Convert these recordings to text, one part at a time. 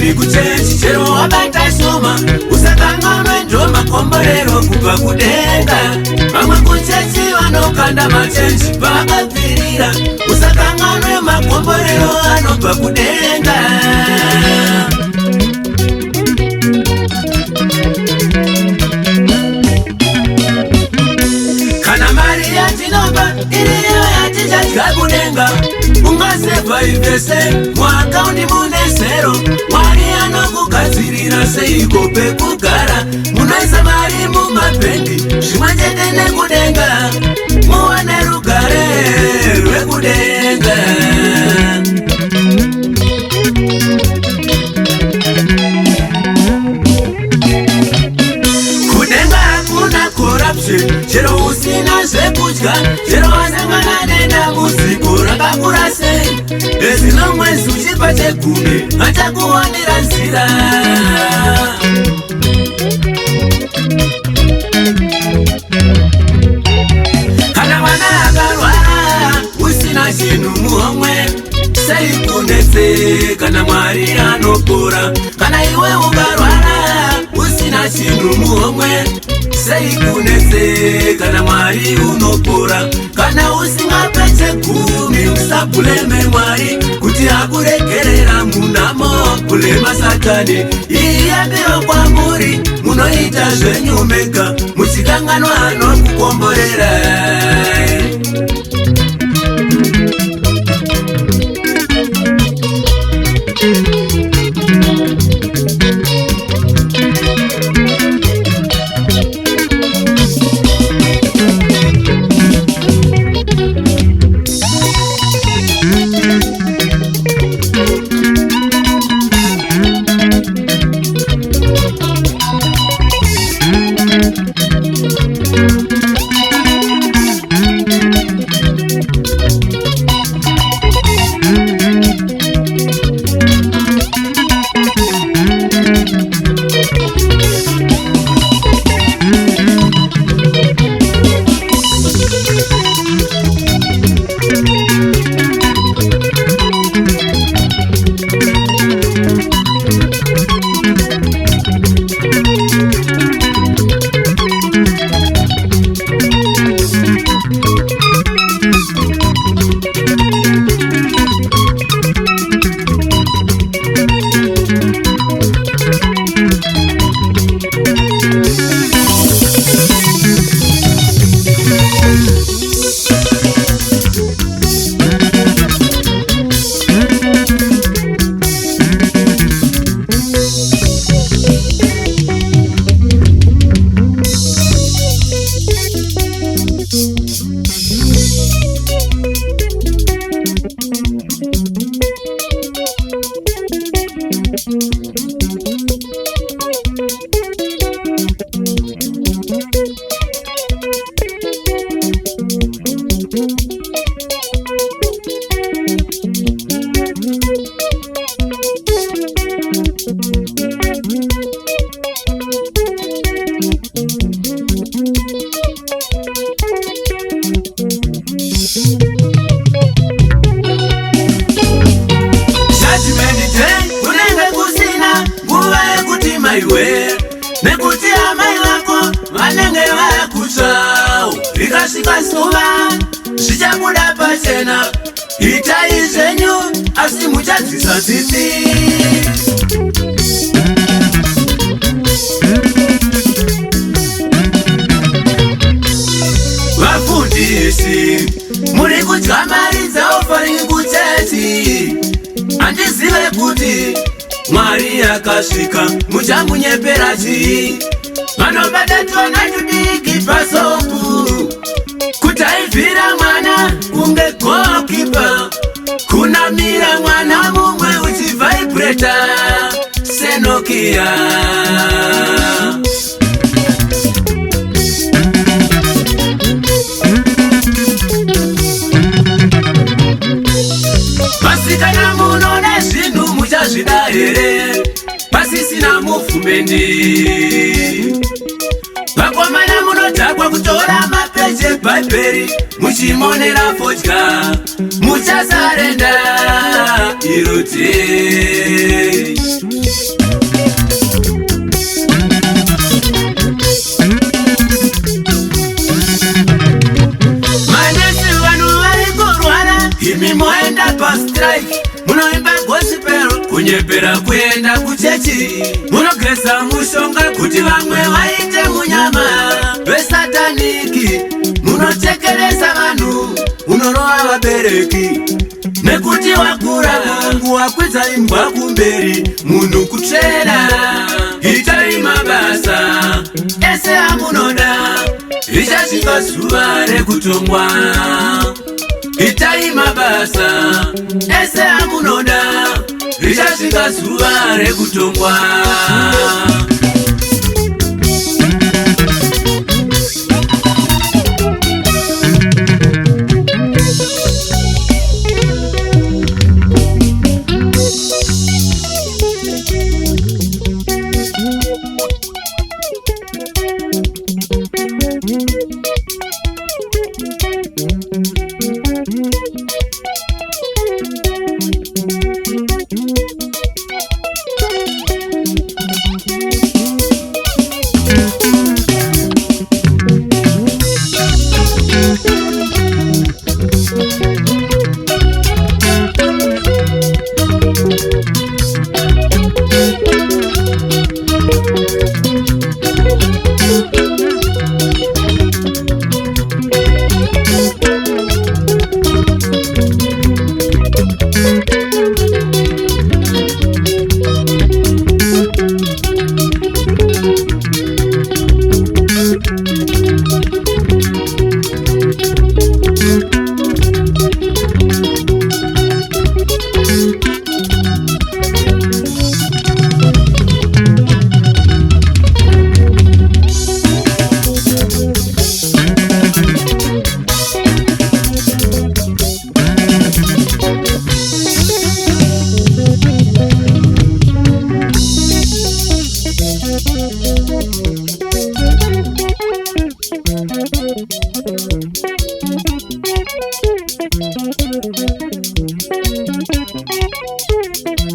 haugumi kuchechi chero wabata soma usakanganwe ndo makomborero kubva kudenga vamwe kuchechi vanokanda machenji vakapfirira usakanganwe makomborero anobva kudenga kana mari yatinoba iriyo yatichadya kudenga ungasevhaivese muakaundi mune zero mwari anokugadzirira seiko pekugara munoisa mari mumabhendi zvimwe chete nekudenga muwane rugare rwekudenga kudenga hakuna corruption chero usina zvekudya chero wasangana nedambudziko rakakura sei ezino mwezi uchipa chegumi achakuwanira nzira kana mwana akarwara usina chinhu muhomwe sei kunetse kana mwari anopora kana iwe ukarwara usina chinhu muhomwe sei kunetse kana mwari unopora kana usingapeche gumi usapuleme mwari kuti akuregerera munamo kulema satani iyambiro kwamuri munoita zvenyu mega muchikanganwa anokukomborera maiwe nekuti amai vako vanenge vakutsvawo rikasvika zuva zvichabuda pachena itai zvenyu asi muchadzisa tsitsi vafundisi muri kudya mari dzaofari kuchechi handizive kuti Mwari akasvika muchamunyepera chii vanobata twana tudiki pasopu kutaivhira mwana kunge goalkeeper kunamira mwana mumwe uchivhaibreta senokia vasikana muno nezvinhu muchazvida here pasisina mufumbendi vakomana munodhakwa kutora mapeji ebhaibheri muchimonera fodya muchasarenda irute kunyepera kwenda kuchechi, munogesa mushonga kuti vamwe waite munyama vesataniki, munochekeresa vanhu, unoroa vabereki, nekuti wakura Mungu wakwidza imbwa kumberi, munhu kutrera. Itai mabasa ese amunoda, richasvika zuva rekutongwa. Itai mabasa ese amunoda, richasvika zuva rekutongwa.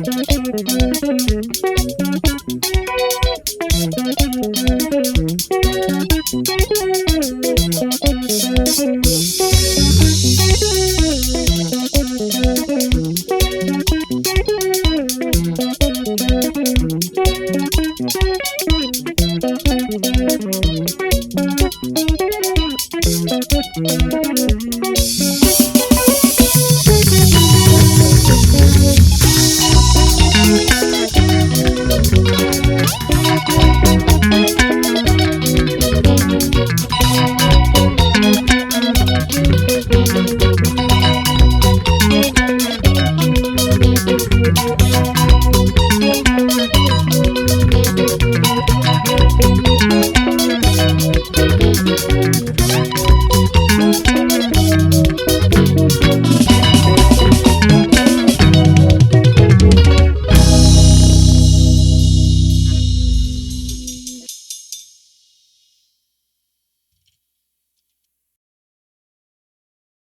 Thank you.